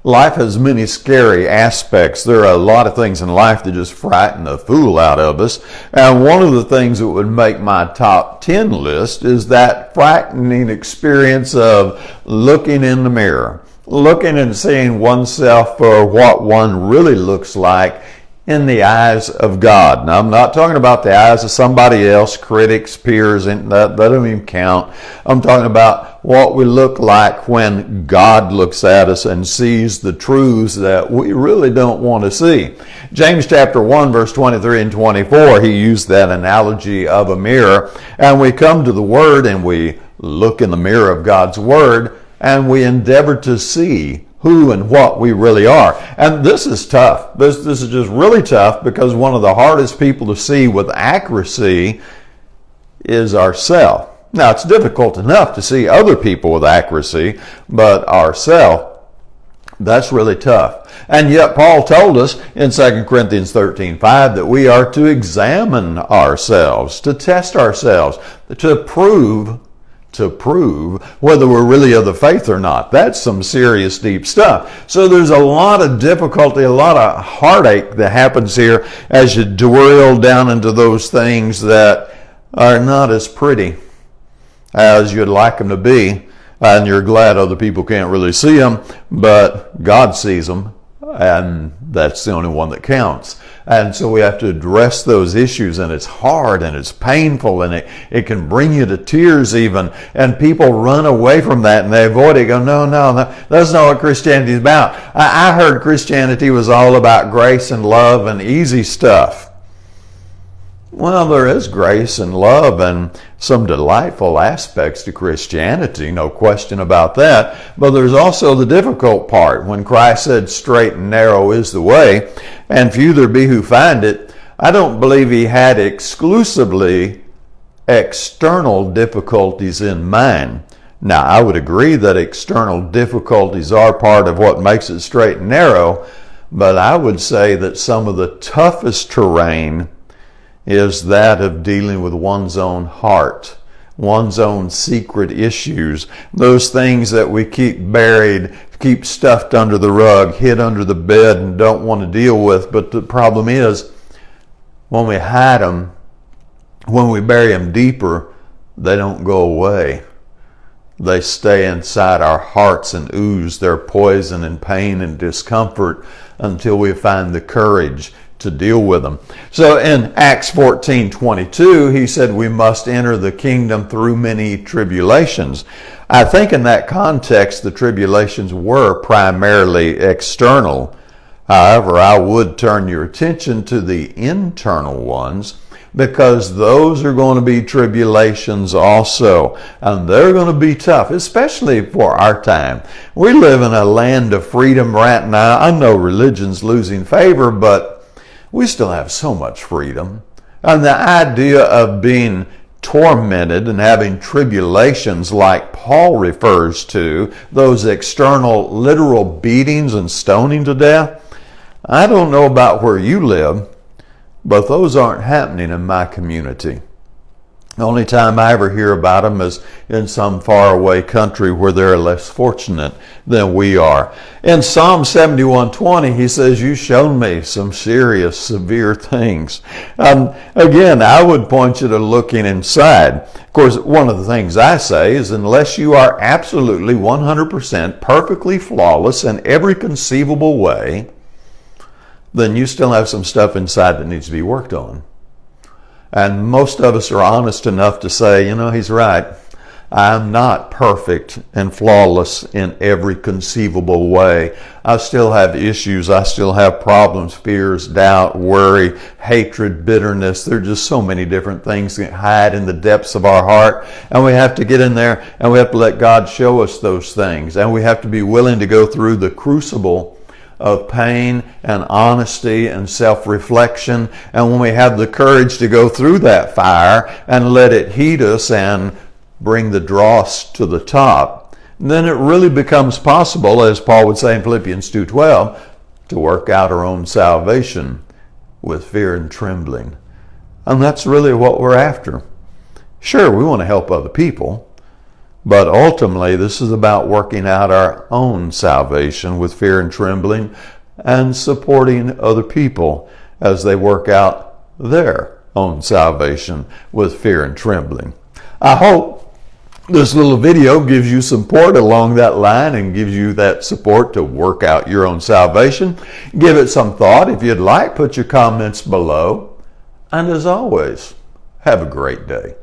Life has many scary aspects. There are a lot of things in life that just frighten the fool out of us. And one of the things that would make my top 10 list is that frightening experience of looking in the mirror, looking and seeing oneself for what one really looks like in the eyes of God. Now, I'm not talking about the eyes of somebody else, critics, peers, and that don't even count. I'm talking about what we look like when God looks at us and sees the truths that we really don't want to see. James chapter 1, verse 23 and 24, he used that analogy of a mirror. And we come to the Word and we look in the mirror of God's Word and we endeavor to see who and what we really are. And this is tough. This is just really tough, because one of the hardest people to see with accuracy is ourself. Now, it's difficult enough to see other people with accuracy, but ourself, that's really tough. And yet Paul told us in 2 Corinthians 13:5 that we are to examine ourselves, to test ourselves, to prove whether we're really of the faith or not. That's some serious, deep stuff. So there's a lot of difficulty, a lot of heartache that happens here as you drill down into those things that are not as pretty as you'd like them to be. And you're glad other people can't really see them, but God sees them, and that's the only one that counts. And so we have to address those issues, and it's hard and it's painful, and it can bring you to tears even. And people run away from that and they avoid it, go, no, that's not what Christianity is about. I heard Christianity was all about grace and love and easy stuff. Well, there is grace and love and some delightful aspects to Christianity, no question about that. But there's also the difficult part. When Christ said, straight and narrow is the way, and few there be who find it, I don't believe he had exclusively external difficulties in mind. Now, I would agree that external difficulties are part of what makes it straight and narrow, but I would say that some of the toughest terrain is that of dealing with one's own heart, one's own secret issues, those things that we keep buried, keep stuffed under the rug, hid under the bed, and don't want to deal with. But the problem is, when we hide them, when we bury them deeper, they don't go away. They stay inside our hearts and ooze their poison and pain and discomfort until we find the courage to deal with them. So in Acts 14:22, he said we must enter the kingdom through many tribulations. I think in that context, the tribulations were primarily external. However, I would turn your attention to the internal ones, because those are going to be tribulations also. And they're going to be tough, especially for our time. We live in a land of freedom right now. I know religion's losing favor, but we still have so much freedom. And the idea of being tormented and having tribulations like Paul refers to, those external literal beatings and stoning to death, I don't know about where you live, but those aren't happening in my community. The only time I ever hear about them is in some faraway country where they're less fortunate than we are. In Psalm 71:20, he says, you've shown me some serious, severe things. Again, I would point you to looking inside. Of course, one of the things I say is, unless you are absolutely 100% perfectly flawless in every conceivable way, then you still have some stuff inside that needs to be worked on. And most of us are honest enough to say, he's right. I'm not perfect and flawless in every conceivable way. I still have issues. I still have problems, fears, doubt, worry, hatred, bitterness. There are just so many different things that hide in the depths of our heart. And we have to get in there and we have to let God show us those things. And we have to be willing to go through the crucible of pain and honesty and self-reflection. And when we have the courage to go through that fire and let it heat us and bring the dross to the top, then it really becomes possible, as Paul would say in Philippians 2:12, to work out our own salvation with fear and trembling. And that's really what we're after. Sure, we want to help other people, But ultimately, this is about working out our own salvation with fear and trembling and supporting other people as they work out their own salvation with fear and trembling. I hope this little video gives you support along that line and gives you that support to work out your own salvation. Give it some thought. If you'd like, put your comments below. And as always, have a great day.